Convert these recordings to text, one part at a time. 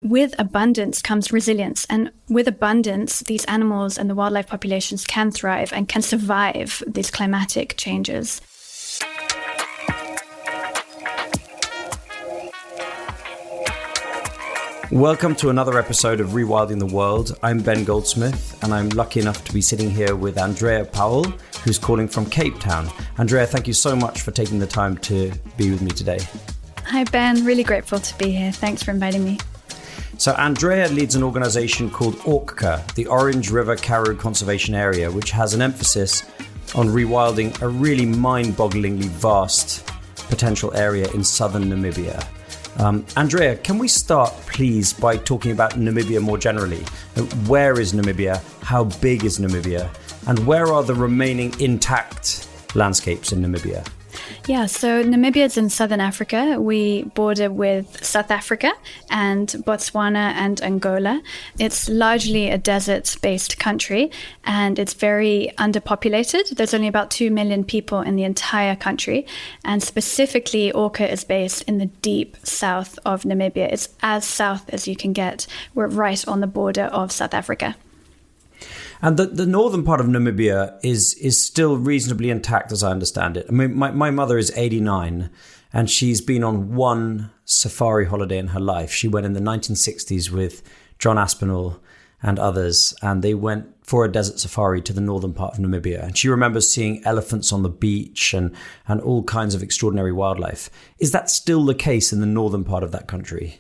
with abundance comes resilience. And with abundance, these animals and the wildlife populations can thrive and can survive these climatic changes. Welcome to another episode of Rewilding the World. I'm Ben Goldsmith, and I'm lucky enough to be sitting here with Andreia Pawel, who's calling from Cape Town. Andreia, thank you so much for taking the time to be with me today. Hi, Ben. Really grateful to be here. Thanks for inviting me. So Andreia leads an organization called ORKCA, the Orange River-Karoo Conservation Area, which has an emphasis on rewilding a really mind-bogglingly vast potential area in southern Namibia. Andreia, can we start, please, by talking about Namibia more generally? Where is Namibia? How big is Namibia? And where are the remaining intact landscapes in Namibia? Yeah, so Namibia is in southern Africa. We border with South Africa and Botswana and Angola. It's largely a desert-based country, and it's very underpopulated. There's only about 2 million people in the entire country, and specifically ORKCA is based in the deep south of Namibia. It's as south as you can get. We're right on the border of South Africa. And the northern part of Namibia is still reasonably intact, as I understand it. I mean, my mother is 89, and she's been on one safari holiday in her life. She went in the 1960s with John Aspinall and others, and they went for a desert safari to the northern part of Namibia. And she remembers seeing elephants on the beach and all kinds of extraordinary wildlife. Is that still the case in the northern part of that country?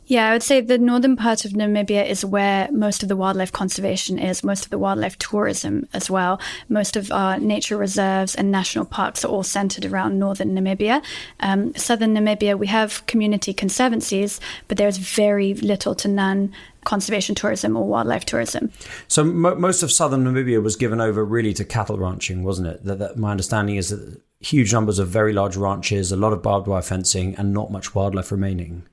Yeah, I would say the northern part of Namibia is where most of the wildlife conservation is, most of the wildlife tourism as well. Most of our nature reserves and national parks are all centered around northern Namibia. Southern Namibia, we have community conservancies, but there's very little to none conservation tourism or wildlife tourism. So most of southern Namibia was given over really to cattle ranching, wasn't it? That my understanding is that huge numbers of very large ranches, a lot of barbed wire fencing, and not much wildlife remaining.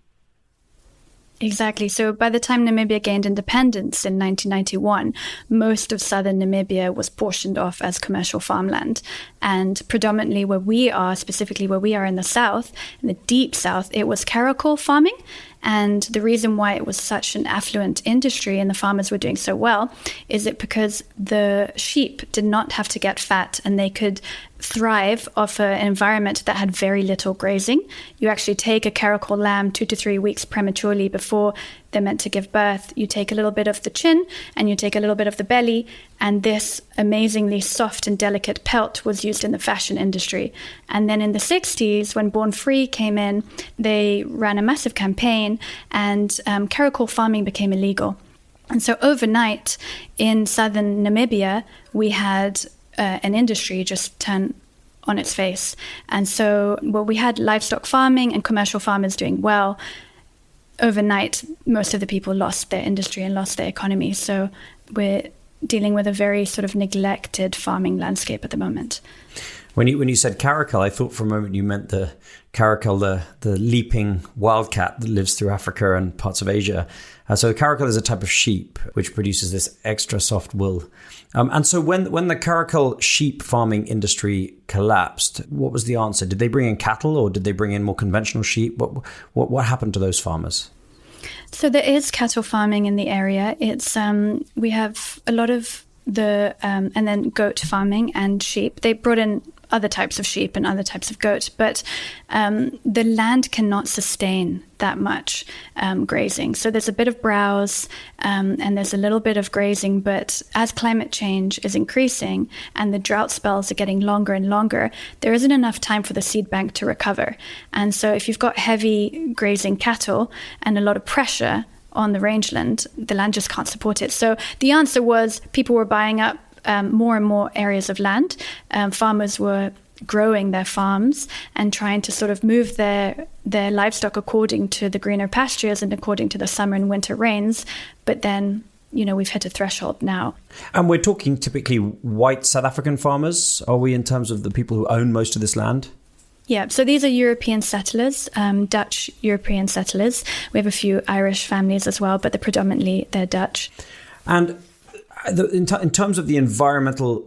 Exactly. So by the time Namibia gained independence in 1991, most of southern Namibia was portioned off as commercial farmland. And predominantly where we are, specifically where we are in the south, in the deep south, it was charcoal farming. And the reason why it was such an affluent industry and the farmers were doing so well is it because the sheep did not have to get fat and they could thrive off an environment that had very little grazing. You actually take a charcoal lamb 2 to 3 weeks prematurely before they're meant to give birth. You take a little bit of the chin and you take a little bit of the belly, and this amazingly soft and delicate pelt was used in the fashion industry. And then in the 60s, when Born Free came in, they ran a massive campaign and charcoal farming became illegal. And so overnight in southern Namibia, we had an industry just turn on its face. And so, we had livestock farming and commercial farmers doing well. Overnight, most of the people lost their industry and lost their economy. So we're dealing with a very sort of neglected farming landscape at the moment. When you said caracal, I thought for a moment you meant the caracal, the leaping wildcat that lives through Africa and parts of Asia. So caracal is a type of sheep which produces this extra soft wool. And so when the caracal sheep farming industry collapsed, what was the answer? Did they bring in cattle or did they bring in more conventional sheep? What happened to those farmers? So there is cattle farming in the area. It's we have a lot of the and then goat farming and sheep. They brought in other types of sheep and other types of goat, but the land cannot sustain that much grazing. So there's a bit of browse and there's a little bit of grazing, but as climate change is increasing and the drought spells are getting longer and longer, there isn't enough time for the seed bank to recover. And so if you've got heavy grazing cattle and a lot of pressure on the rangeland, the land just can't support it. So the answer was people were buying up more and more areas of land. Farmers were growing their farms and trying to sort of move their livestock according to the greener pastures and according to the summer and winter rains. But then, we've hit a threshold now. And we're talking typically white South African farmers, are we, in terms of the people who own most of this land? Yeah, so these are European settlers, Dutch European settlers. We have a few Irish families as well, but they're Dutch. And in terms of the environmental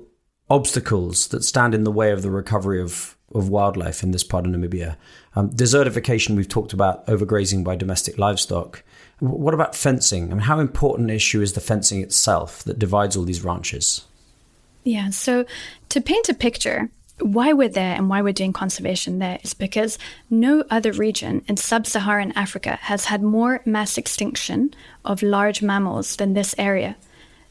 obstacles that stand in the way of the recovery of wildlife in this part of Namibia, desertification, we've talked about overgrazing by domestic livestock. What about fencing? I mean, how important an issue is the fencing itself that divides all these ranches? Yeah, so to paint a picture, why we're there and why we're doing conservation there is because no other region in sub-Saharan Africa has had more mass extinction of large mammals than this area.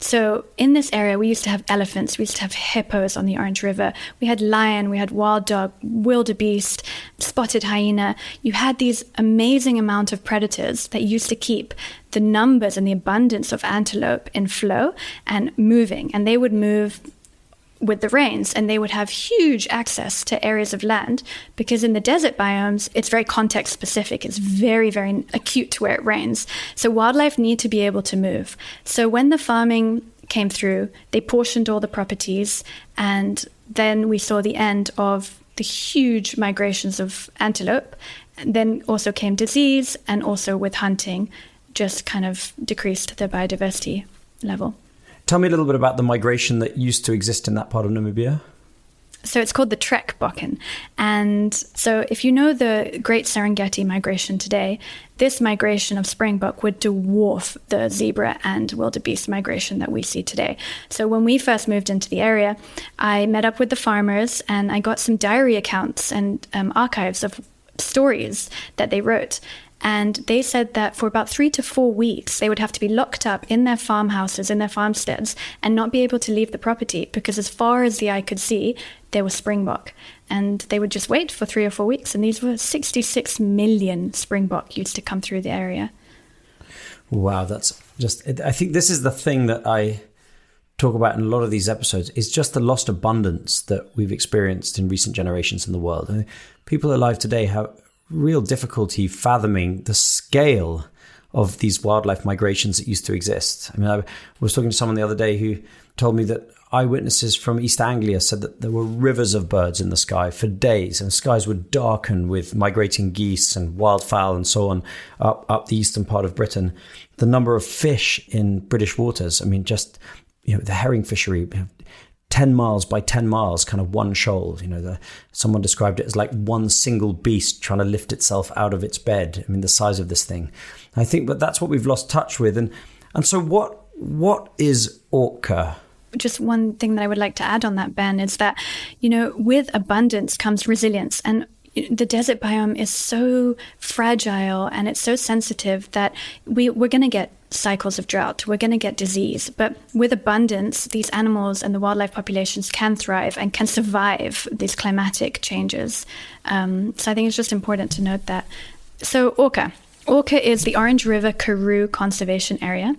So in this area, we used to have elephants, we used to have hippos on the Orange River, we had lion, we had wild dog, wildebeest, spotted hyena. You had these amazing amount of predators that used to keep the numbers and the abundance of antelope in flow and moving, and they would move with the rains, and they would have huge access to areas of land because in the desert biomes, it's very context specific. It's very, very acute to where it rains. So wildlife need to be able to move. So when the farming came through, they portioned all the properties, and then we saw the end of the huge migrations of antelope. And then also came disease, and also with hunting, just kind of decreased the biodiversity level. Tell me a little bit about the migration that used to exist in that part of Namibia. So it's called the Trek Bokken. And so if you know the Great Serengeti migration today, this migration of springbok would dwarf the zebra and wildebeest migration that we see today. So when we first moved into the area, I met up with the farmers and I got some diary accounts and archives of stories that they wrote. And they said that for about 3 to 4 weeks, they would have to be locked up in their farmhouses, in their farmsteads, and not be able to leave the property because as far as the eye could see, there was springbok. And they would just wait for 3 or 4 weeks. And these were 66 million springbok used to come through the area. Wow, that's just, I think this is the thing that I talk about in a lot of these episodes, is just the lost abundance that we've experienced in recent generations in the world. I mean, people alive today have real difficulty fathoming the scale of these wildlife migrations that used to exist. I mean, I was talking to someone the other day who told me that eyewitnesses from East Anglia said that there were rivers of birds in the sky for days, and the skies would darken with migrating geese and wildfowl and so on up the eastern part of Britain. The number of fish in British waters, I mean, just, you know, the herring fishery, 10 miles by 10 miles, kind of one shoal. You know, someone described it as like one single beast trying to lift itself out of its bed. I mean, the size of this thing. I think that that's what we've lost touch with. And so what is ORKCA? Just one thing that I would like to add on that, Ben, is that, you know, with abundance comes resilience. And the desert biome is so fragile and it's so sensitive that we're going to get cycles of drought, we're going to get disease. But with abundance, these animals and the wildlife populations can thrive and can survive these climatic changes. So I think it's just important to note that. So ORKCA. ORKCA is the Orange River-Karoo Conservation Area.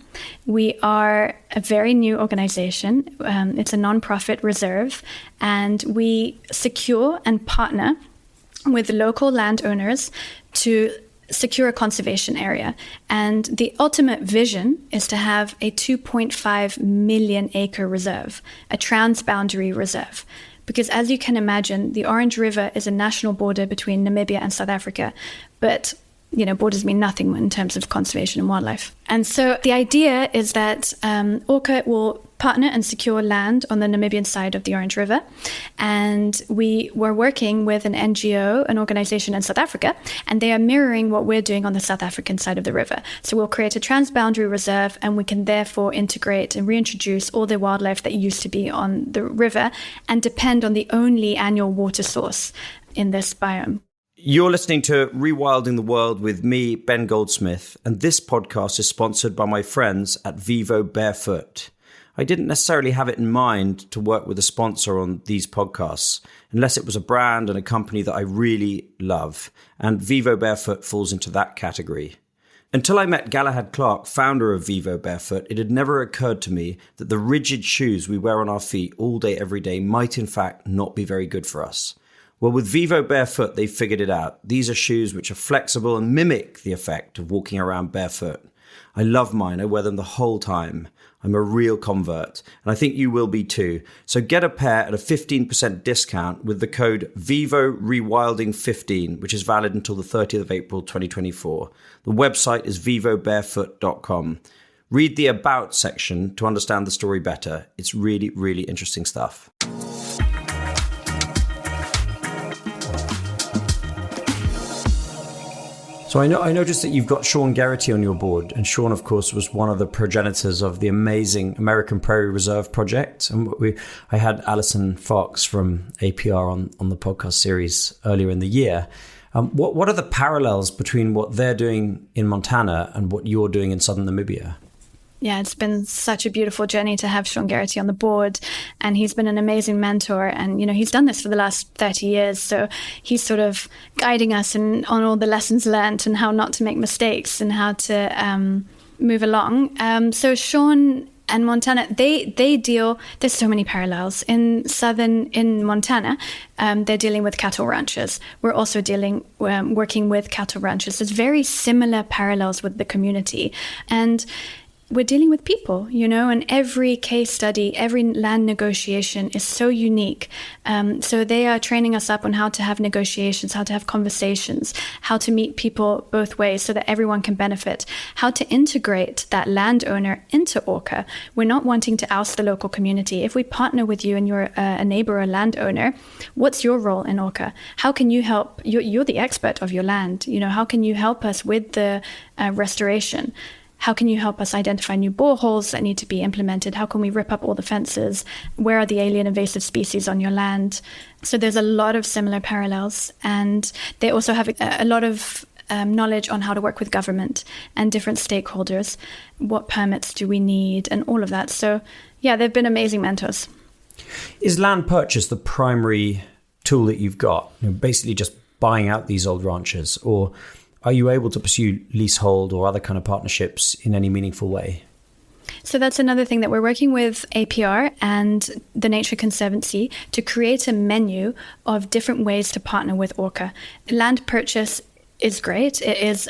We are a very new organization. It's a nonprofit reserve, and we secure and partner with local landowners to secure a conservation area. And the ultimate vision is to have a 2.5 million acre reserve, a transboundary reserve. Because as you can imagine, the Orange River is a national border between Namibia and South Africa, but you know, borders mean nothing in terms of conservation and wildlife. And so the idea is that ORKCA will partner and secure land on the Namibian side of the Orange River. And we were working with an NGO, an organization in South Africa, and they are mirroring what we're doing on the South African side of the river. So we'll create a transboundary reserve, and we can therefore integrate and reintroduce all the wildlife that used to be on the river and depend on the only annual water source in this biome. You're listening to Rewilding the World with me, Ben Goldsmith, and this podcast is sponsored by my friends at Vivo Barefoot. I didn't necessarily have it in mind to work with a sponsor on these podcasts, unless it was a brand and a company that I really love, and Vivo Barefoot falls into that category. Until I met Galahad Clark, founder of Vivo Barefoot, it had never occurred to me that the rigid shoes we wear on our feet all day, every day might in fact not be very good for us. Well, with Vivo Barefoot, they figured it out. These are shoes which are flexible and mimic the effect of walking around barefoot. I love mine. I wear them the whole time. I'm a real convert, and I think you will be too. So get a pair at a 15% discount with the code VIVOREWILDING15, which is valid until the 30th of April 2024. The website is vivobarefoot.com. Read the About section to understand the story better. It's really, really interesting stuff. So I noticed that you've got Sean Garrity on your board, and Sean, of course, was one of the progenitors of the amazing American Prairie Reserve project. And I had Alison Fox from APR on the podcast series earlier in the year. What are the parallels between what they're doing in Montana and what you're doing in southern Namibia? Yeah, it's been such a beautiful journey to have Sean Garrity on the board, and he's been an amazing mentor. And, he's done this for the last 30 years. So he's sort of guiding us on all the lessons learned and how not to make mistakes and how to move along. So Sean and Montana, they deal, there's so many parallels. In Montana, they're dealing with cattle ranchers. We're also working with cattle ranchers. There's very similar parallels with the community. And we're dealing with people, and every case study, every land negotiation is so unique. So they are training us up on how to have negotiations, how to have conversations, how to meet people both ways so that everyone can benefit, how to integrate that landowner into ORKCA. We're not wanting to oust the local community. If we partner with you and you're a neighbor or landowner, what's your role in ORKCA? How can you help? You're the expert of your land. How can you help us with the restoration? How can you help us identify new boreholes that need to be implemented? How can we rip up all the fences? Where are the alien invasive species on your land? So there's a lot of similar parallels. And they also have a lot of knowledge on how to work with government and different stakeholders. What permits do we need and all of that. So yeah, they've been amazing mentors. Is land purchase the primary tool that you've got? Basically just buying out these old ranches, or are you able to pursue leasehold or other kind of partnerships in any meaningful way? So that's another thing that we're working with APR and the Nature Conservancy to create a menu of different ways to partner with ORKCA. Land purchase is great. It is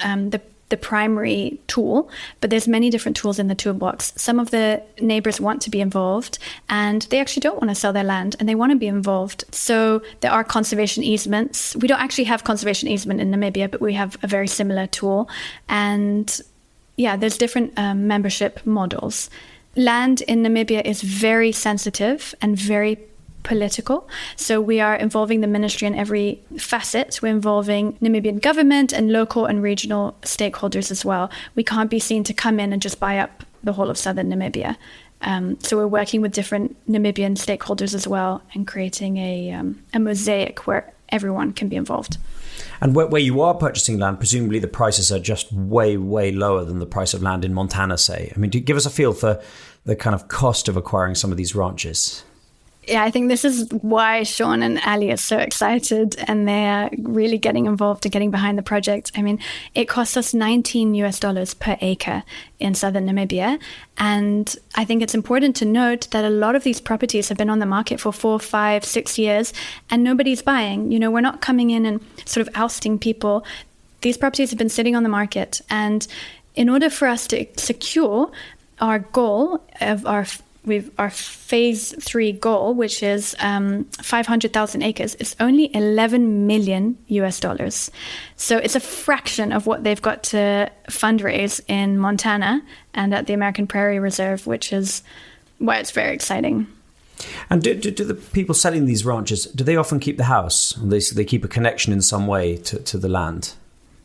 the primary tool, but there's many different tools in the toolbox. Some of the neighbors want to be involved and they actually don't want to sell their land and they want to be involved. So there are conservation easements. We don't actually have conservation easement in Namibia, but we have a very similar tool. And yeah, there's different membership models. Land in Namibia is very sensitive and very political. So we are involving the ministry in every facet. We're involving Namibian government and local and regional stakeholders as well. We can't be seen to come in and just buy up the whole of southern Namibia. So we're working with different Namibian stakeholders as well and creating a mosaic where everyone can be involved. And where you are purchasing land, presumably the prices are just way, way lower than the price of land in Montana, say. I mean, give us a feel for the kind of cost of acquiring some of these ranches. Yeah, I think this is why Sean and Ali are so excited and they're really getting involved and getting behind the project. I mean, it costs us $19 per acre in southern Namibia. And I think it's important to note that a lot of these properties have been on the market for 4, 5, 6 years and nobody's buying. We're not coming in and sort of ousting people. These properties have been sitting on the market. And in order for us to secure our goal of our phase 3 goal, which is 500,000 acres, is only $11 million. So it's a fraction of what they've got to fundraise in Montana and at the American Prairie Reserve, which is why it's very exciting. And do the people selling these ranches, do they often keep the house? They keep a connection in some way to the land?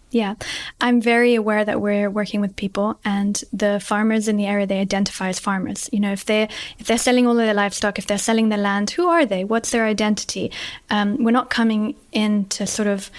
Yeah, I'm very aware that we're working with people and the farmers in the area, they identify as farmers. If they're selling all of their livestock, if they're selling their land, who are they? What's their identity? We're not coming in to sort of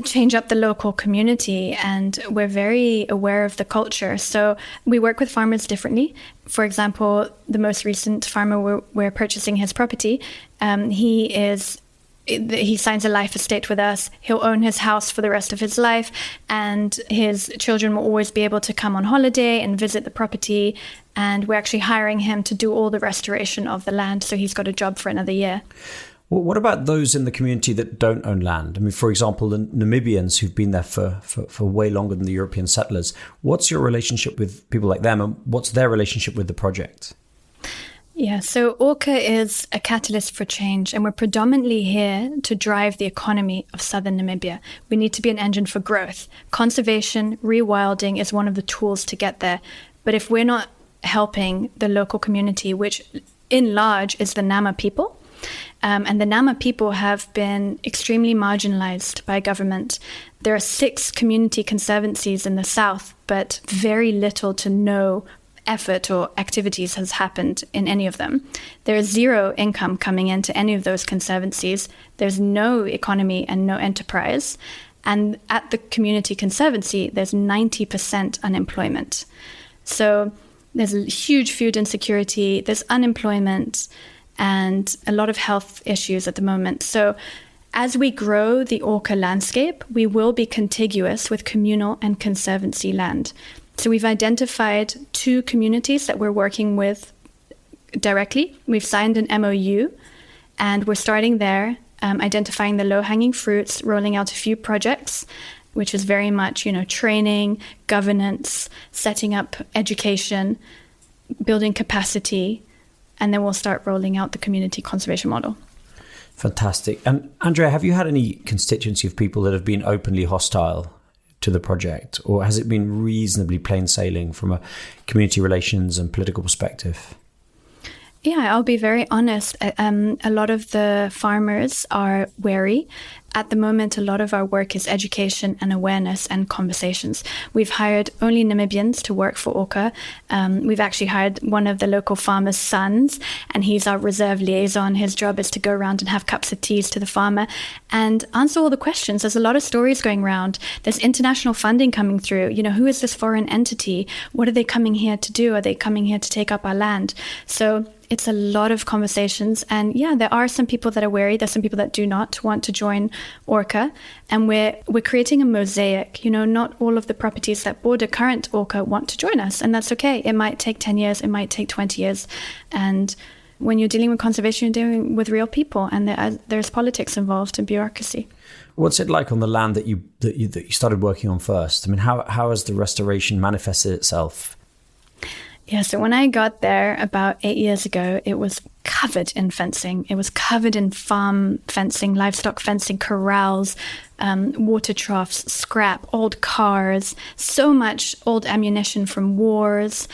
change up the local community, and we're very aware of the culture. So we work with farmers differently. For example, the most recent farmer we're purchasing his property, he signs a life estate with us. He'll own his house for the rest of his life, and his children will always be able to come on holiday and visit the property. And we're actually hiring him to do all the restoration of the land, so he's got a job for another year. Well, what about those in the community that don't own land? I mean, for example, the Namibians who've been there for way longer than the European settlers. What's your relationship with people like them, and what's their relationship with the project? Yeah, so ORKCA is a catalyst for change, and we're predominantly here to drive the economy of southern Namibia. We need to be an engine for growth. Conservation, rewilding is one of the tools to get there. But if we're not helping the local community, which in large is the Nama people, And the Nama people have been extremely marginalized by government. There are 6 community conservancies in the south, but very little to no effort or activities has happened in any of them. There is 0 income coming into any of those conservancies. There's no economy and no enterprise. And at the community conservancy, there's 90% unemployment. So there's huge food insecurity, there's unemployment, and a lot of health issues at the moment. So as we grow the ORKCA landscape, we will be contiguous with communal and conservancy land. So we've identified 2 communities that we're working with directly. We've signed an MOU, and we're starting there, identifying the low-hanging fruits, rolling out a few projects, which is very much, training, governance, setting up education, building capacity, and then we'll start rolling out the community conservation model. Fantastic. And Andrea, have you had any constituency of people that have been openly hostile to the project, or has it been reasonably plain sailing from a community relations and political perspective? Yeah, I'll be very honest. A lot of the farmers are wary. At the moment, a lot of our work is education and awareness and conversations. We've hired only Namibians to work for ORKCA. We've actually hired one of the local farmers' sons, and he's our reserve liaison. His job is to go around and have cups of teas to the farmer and answer all the questions. There's a lot of stories going around. There's international funding coming through. Who is this foreign entity? What are they coming here to do? Are they coming here to take up our land? So it's a lot of conversations. And yeah, there are some people that are wary. There's some people that do not want to join ORKCA. And we're creating a mosaic. Not all of the properties that border current ORKCA want to join us. And that's okay. It might take 10 years. It might take 20 years. And when you're dealing with conservation, you're dealing with real people. And there's politics involved and bureaucracy. What's it like on the land that you started working on first? I mean, how has the restoration manifested itself? Yeah, so when I got there about 8 years ago, it was covered in fencing. It was covered in farm fencing, livestock fencing, corrals, water troughs, scrap, old cars, so much old ammunition from wars,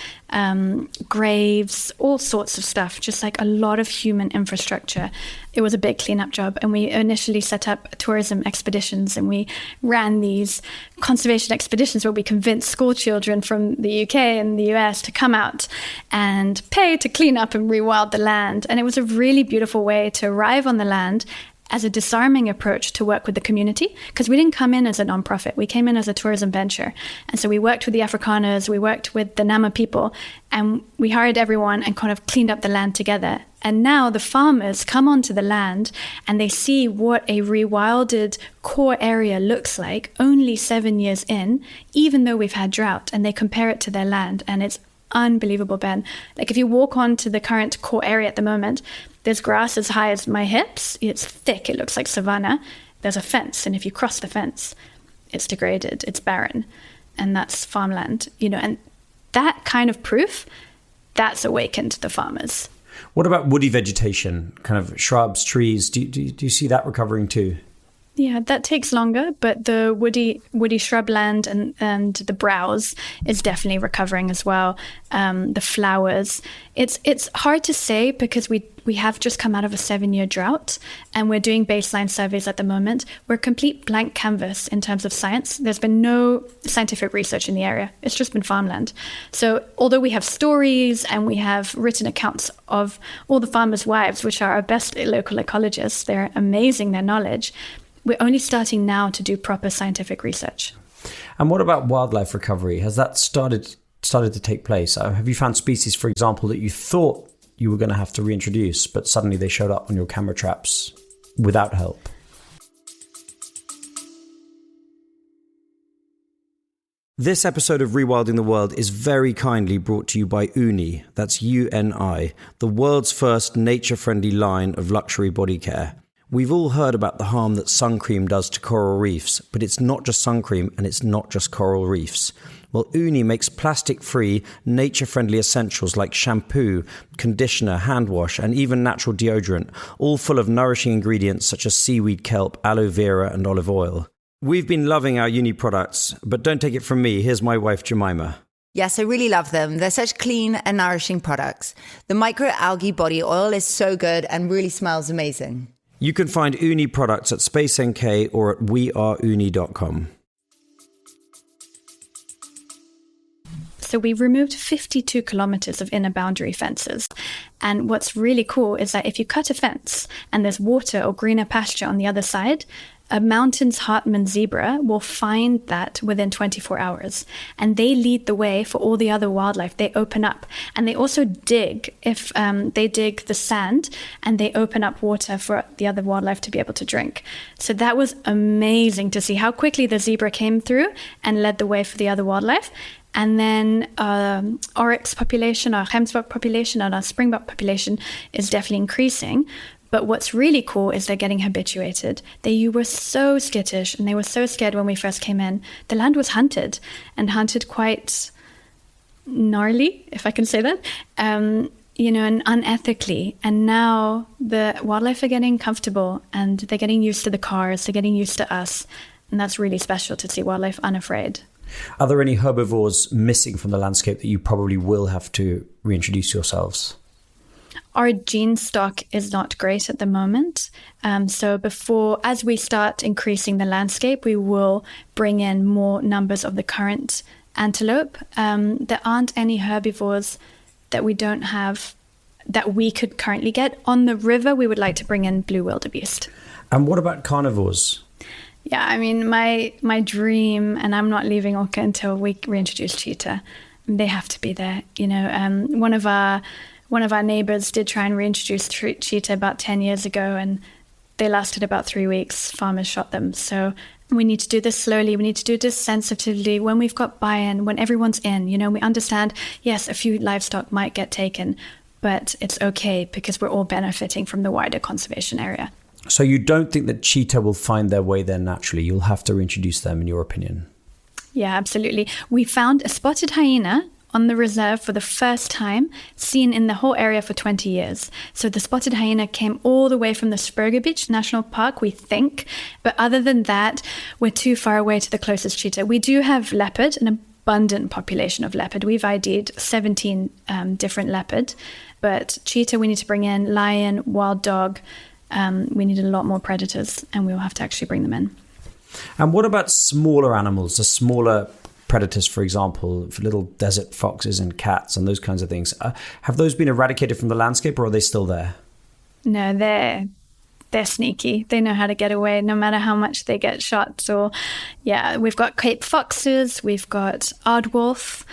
graves, all sorts of stuff, just like a lot of human infrastructure. It was a big cleanup job. And we initially set up tourism expeditions, and we ran these conservation expeditions where we convinced school children from the UK and the US to come out and pay to clean up and rewild the land. And it was a really beautiful way to arrive on the land as a disarming approach to work with the community, because we didn't come in as a nonprofit. We came in as a tourism venture. And so we worked with the Afrikaners, we worked with the Nama people, and we hired everyone and kind of cleaned up the land together. And now the farmers come onto the land and they see what a rewilded core area looks like only 7 years in, even though we've had drought, and they compare it to their land. And it's unbelievable, Ben. Like if you walk onto the current core area at the moment, there's grass as high as my hips. It's thick. It looks like savanna. There's a fence. And if you cross the fence, it's degraded. It's barren. And that's farmland, and that kind of proof, that's awakened the farmers. What about woody vegetation, kind of shrubs, trees? Do you see that recovering too? Yeah, that takes longer, but the woody shrubland and the browse is definitely recovering as well. The flowers, it's hard to say because we have just come out of a 7-year drought, and we're doing baseline surveys at the moment. We're a complete blank canvas in terms of science. There's been no scientific research in the area. It's just been farmland. So although we have stories and we have written accounts of all the farmers' wives, which are our best local ecologists, they're amazing, their knowledge. We're only starting now to do proper scientific research. And what about wildlife recovery? Has that started to take place? Have you found species, for example, that you thought you were going to have to reintroduce, but suddenly they showed up on your camera traps without help? This episode of Rewilding the World is very kindly brought to you by Uni, that's UNI, the world's first nature-friendly line of luxury body care. We've all heard about the harm that sun cream does to coral reefs, but it's not just sun cream and it's not just coral reefs. Well, Uni makes plastic-free, nature-friendly essentials like shampoo, conditioner, hand wash, and even natural deodorant, all full of nourishing ingredients such as seaweed kelp, aloe vera, and olive oil. We've been loving our Uni products, but don't take it from me, here's my wife Jemima. Yes, I really love them. They're such clean and nourishing products. The microalgae body oil is so good and really smells amazing. You can find Uni products at Space NK or at weareuni.com. So we removed 52 kilometers of inner boundary fences. And what's really cool is that if you cut a fence and there's water or greener pasture on the other side, a mountain's Hartmann zebra will find that within 24 hours. And they lead the way for all the other wildlife. They open up. And they also dig, if they dig the sand, and they open up water for the other wildlife to be able to drink. So that was amazing to see how quickly the zebra came through and led the way for the other wildlife. And then oryx population, our gemsbok population, and our springbok population is definitely increasing. But what's really cool is they're getting habituated. They were so skittish and they were so scared when we first came in. The land was hunted, and hunted quite gnarly, if I can say that, and unethically. And now the wildlife are getting comfortable and they're getting used to the cars, they're getting used to us. And that's really special to see wildlife unafraid. Are there any herbivores missing from the landscape that you probably will have to reintroduce yourselves? Our gene stock is not great at the moment. So as we start increasing the landscape, we will bring in more numbers of the current antelope. There aren't any herbivores that we don't have that we could currently get. On the river, we would like to bring in blue wildebeest. And what about carnivores? Yeah, I mean, my dream, and I'm not leaving ORKCA until we reintroduce cheetah. They have to be there. One of our neighbors did try and reintroduce cheetah about 10 years ago, and they lasted about 3 weeks. Farmers shot them. So we need to do this slowly. We need to do this sensitively when we've got buy-in, when everyone's in. We understand, yes, a few livestock might get taken, but it's okay because we're all benefiting from the wider conservation area. So you don't think that cheetah will find their way there naturally? You'll have to reintroduce them, in your opinion? Yeah, absolutely. We found a spotted hyena on the reserve for the first time, seen in the whole area for 20 years. So the spotted hyena came all the way from the Spurgebeach National Park, we think. But other than that, we're too far away to the closest cheetah. We do have leopard, an abundant population of leopard. We've ID'd 17 different leopard. But cheetah, we need to bring in lion, wild dog. We need a lot more predators, and we will have to actually bring them in. And what about smaller animals, the smaller predators, for example, for little desert foxes and cats and those kinds of things? Have those been eradicated from the landscape, or are they still there? No, they're sneaky. They know how to get away, no matter how much they get shot. So, yeah, we've got Cape foxes, we've got aardwolf,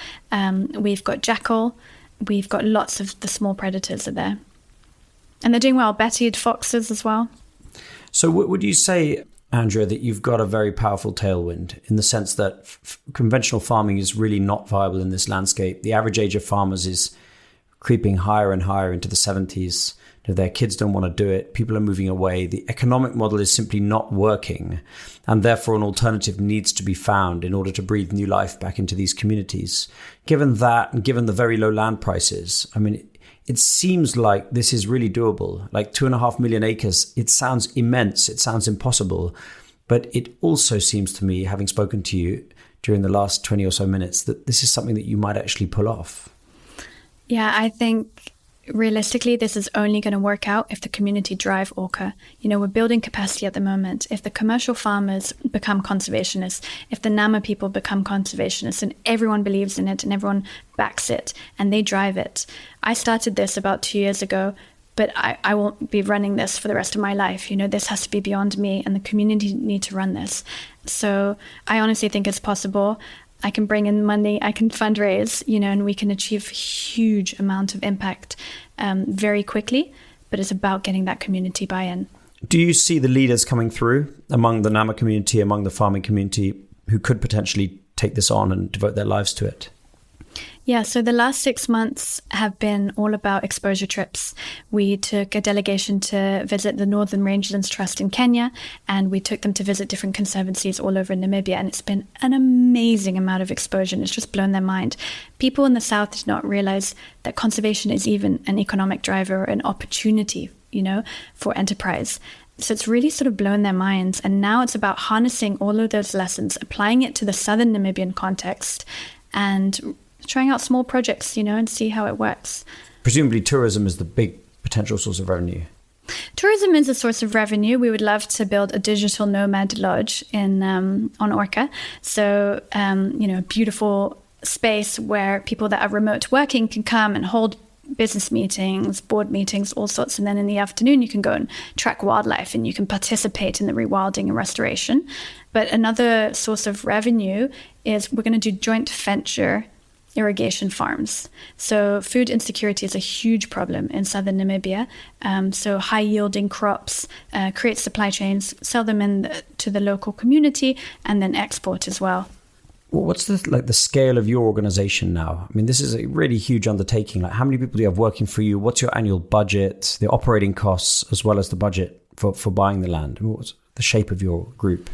we've got jackal, we've got lots of the small predators are there. And they're doing well. Bettied foxes as well. So would you say, Andrea, that you've got a very powerful tailwind in the sense that conventional farming is really not viable in this landscape? The average age of farmers is creeping higher and higher into the 70s. Their kids don't want to do it. People are moving away. The economic model is simply not working. And therefore, an alternative needs to be found in order to breathe new life back into these communities. Given that, and given the very low land prices, I mean, it seems like this is really doable. Like 2.5 million acres, it sounds immense. It sounds impossible. But it also seems to me, having spoken to you during the last 20 or so minutes, that this is something that you might actually pull off. Yeah, I think realistically, this is only going to work out if the community drive ORKCA. We're building capacity at the moment. If the commercial farmers become conservationists, if the Nama people become conservationists, and everyone believes in it and everyone backs it and they drive it. I started this about 2 years ago, but I won't be running this for the rest of my life. This has to be beyond me, and the community need to run this. So I honestly think it's possible. I can bring in money, I can fundraise, and we can achieve huge amount of impact very quickly. But it's about getting that community buy-in. Do you see the leaders coming through among the Nama community, among the farming community, who could potentially take this on and devote their lives to it? Yeah, so the last 6 months have been all about exposure trips. We took a delegation to visit the Northern Rangelands Trust in Kenya, and we took them to visit different conservancies all over Namibia, and it's been an amazing amount of exposure, and it's just blown their mind. People in the South did not realize that conservation is even an economic driver, an opportunity, for enterprise. So it's really sort of blown their minds, and now it's about harnessing all of those lessons, applying it to the southern Namibian context, and trying out small projects, and see how it works. Presumably tourism is the big potential source of revenue. Tourism is a source of revenue. We would love to build a digital nomad lodge on ORKCA. So, a beautiful space where people that are remote working can come and hold business meetings, board meetings, all sorts. And then in the afternoon, you can go and track wildlife and you can participate in the rewilding and restoration. But another source of revenue is we're going to do joint venture irrigation farms. So food insecurity is a huge problem in southern Namibia. So high yielding crops, create supply chains, sell them to the local community, and then export as well. Well, what's the scale of your organization now? I mean, this is a really huge undertaking. Like, how many people do you have working for you? What's your annual budget, the operating costs, as well as the budget for buying the land? I mean, what's the shape of your group?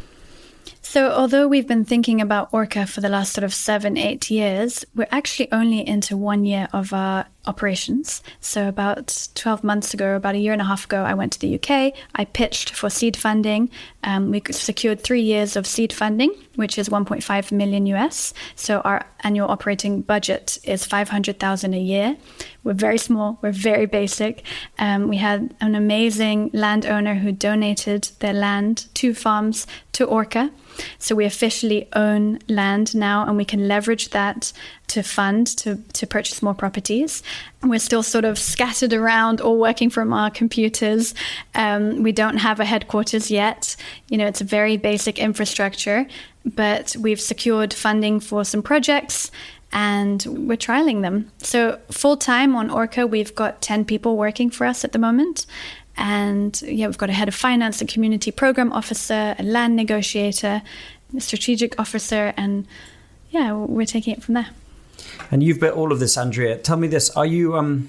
So although we've been thinking about ORKCA for the last sort of 7-8 years, we're actually only into 1 year of our operations. So about 12 months ago, about a year and a half ago, I went to the UK. I pitched for seed funding. We secured 3 years of seed funding, which is 1.5 million US. So our annual operating budget is 500,000 a year. We're very small. We're very basic. We had an amazing landowner who donated their land, 2 farms, to ORKCA. So we officially own land now, and we can leverage that to fund, to purchase more properties. And we're still sort of scattered around, all working from our computers. We don't have a headquarters yet. It's a very basic infrastructure, but we've secured funding for some projects and we're trialing them. So full-time on ORKCA, we've got 10 people working for us at the moment. And we've got a head of finance, a community program officer, a land negotiator, a strategic officer, and we're taking it from there. And you've built all of this, Andriea. Tell me this: are you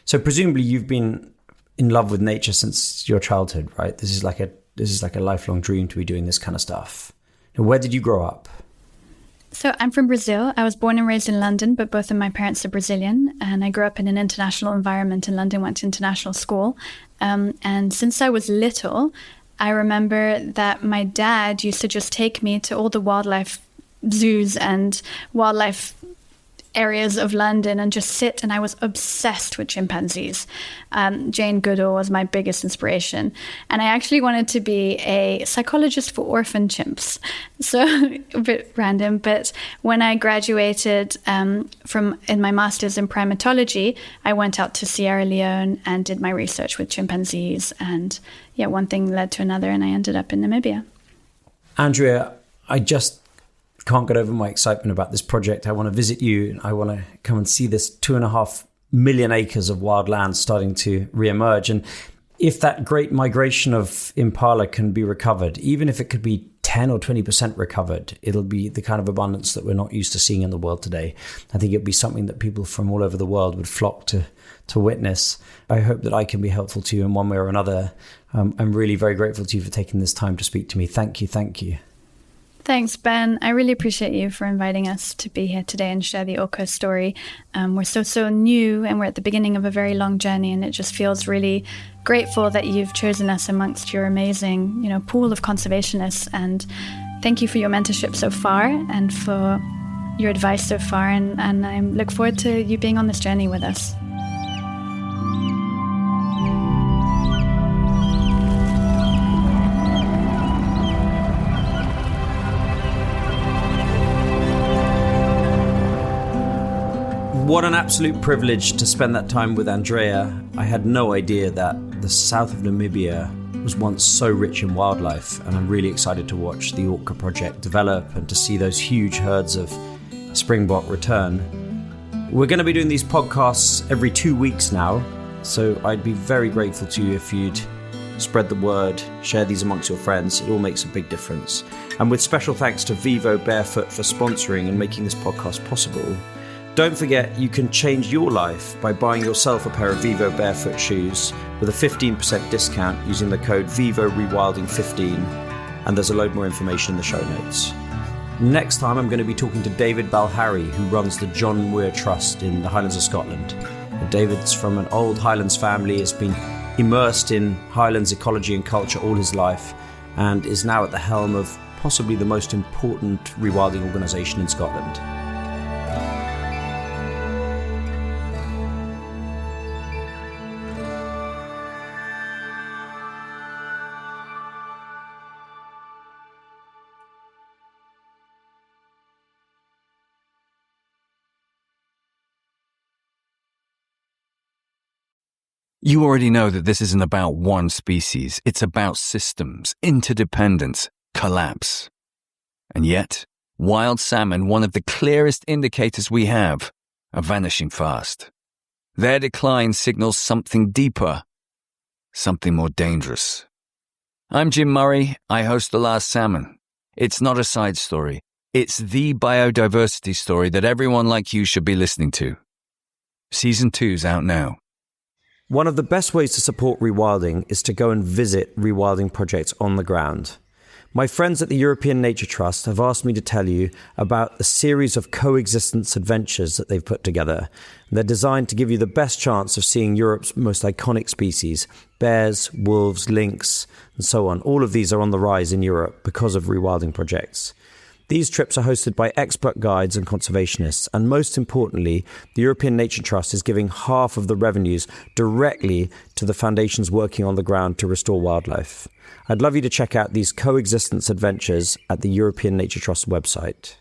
so presumably you've been in love with nature since your childhood, right? This is like a lifelong dream to be doing this kind of stuff. And where did you grow up? So I'm from Brazil. I was born and raised in London, but both of my parents are Brazilian. And I grew up in an international environment in London, went to international school. And since I was little, I remember that my dad used to just take me to all the wildlife zoos and wildlife areas of London and just sit, and I was obsessed with chimpanzees. Jane Goodall was my biggest inspiration. And I actually wanted to be a psychologist for orphan chimps. So a bit random, but when I graduated in my master's in primatology, I went out to Sierra Leone and did my research with chimpanzees. And one thing led to another, and I ended up in Namibia. Andriea, I just can't get over my excitement about this project. I want to visit you. I want to come and see this 2.5 million acres of wild land starting to reemerge. And if that great migration of impala can be recovered, even if it could be 10 or 20% recovered, it'll be the kind of abundance that we're not used to seeing in the world today. I think it'd be something that people from all over the world would flock to witness. I hope that I can be helpful to you in one way or another. I'm really very grateful to you for taking this time to speak to me. Thank you. Thank you. Thanks, Ben. I really appreciate you for inviting us to be here today and share the ORKCA story. We're so new, and we're at the beginning of a very long journey, and it just feels really grateful that you've chosen us amongst your amazing, pool of conservationists. And thank you for your mentorship so far and for your advice so far. And I look forward to you being on this journey with us. What an absolute privilege to spend that time with Andriea. I had no idea that the south of Namibia was once so rich in wildlife, and I'm really excited to watch the ORKCA project develop and to see those huge herds of springbok return. We're going to be doing these podcasts every 2 weeks now, so I'd be very grateful to you if you'd spread the word, share these amongst your friends. It all makes a big difference. And with special thanks to Vivo Barefoot for sponsoring and making this podcast possible. Don't forget, you can change your life by buying yourself a pair of Vivo Barefoot shoes with a 15% discount using the code VIVOREWILDING15, and there's a load more information in the show notes. Next time, I'm going to be talking to David Balharry, who runs the John Muir Trust in the Highlands of Scotland. David's from an old Highlands family, has been immersed in Highlands ecology and culture all his life, and is now at the helm of possibly the most important rewilding organisation in Scotland. You already know that this isn't about one species. It's about systems, interdependence, collapse. And yet, wild salmon, one of the clearest indicators we have, are vanishing fast. Their decline signals something deeper, something more dangerous. I'm Jim Murray. I host The Last Salmon. It's not a side story. It's the biodiversity story that everyone like you should be listening to. Season 2's out now. One of the best ways to support rewilding is to go and visit rewilding projects on the ground. My friends at the European Nature Trust have asked me to tell you about a series of coexistence adventures that they've put together. They're designed to give you the best chance of seeing Europe's most iconic species: bears, wolves, lynx, and so on. All of these are on the rise in Europe because of rewilding projects. These trips are hosted by expert guides and conservationists, and most importantly, the European Nature Trust is giving half of the revenues directly to the foundations working on the ground to restore wildlife. I'd love you to check out these coexistence adventures at the European Nature Trust website.